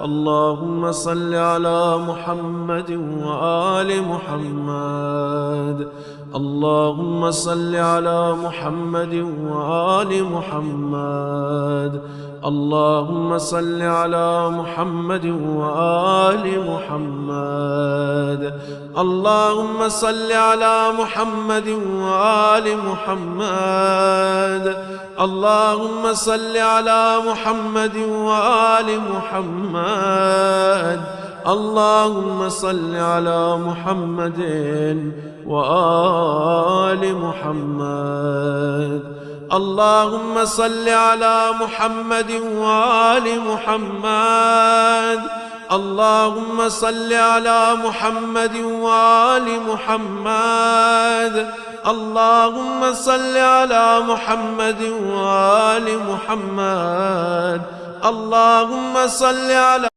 اللهم صل على محمد وآل محمد. اللهم صل على محمد وآل محمد. اللهم صل على محمد وآل محمد. اللهم صل على محمد وآل محمد. اللهم صل على محمد وآل محمد. اللهم صل على محمد وآل محمد. اللهم صل على محمد وآل محمد. اللهم صل على محمد وآل محمد. اللهم صل على محمد وآل محمد. اللهم صل على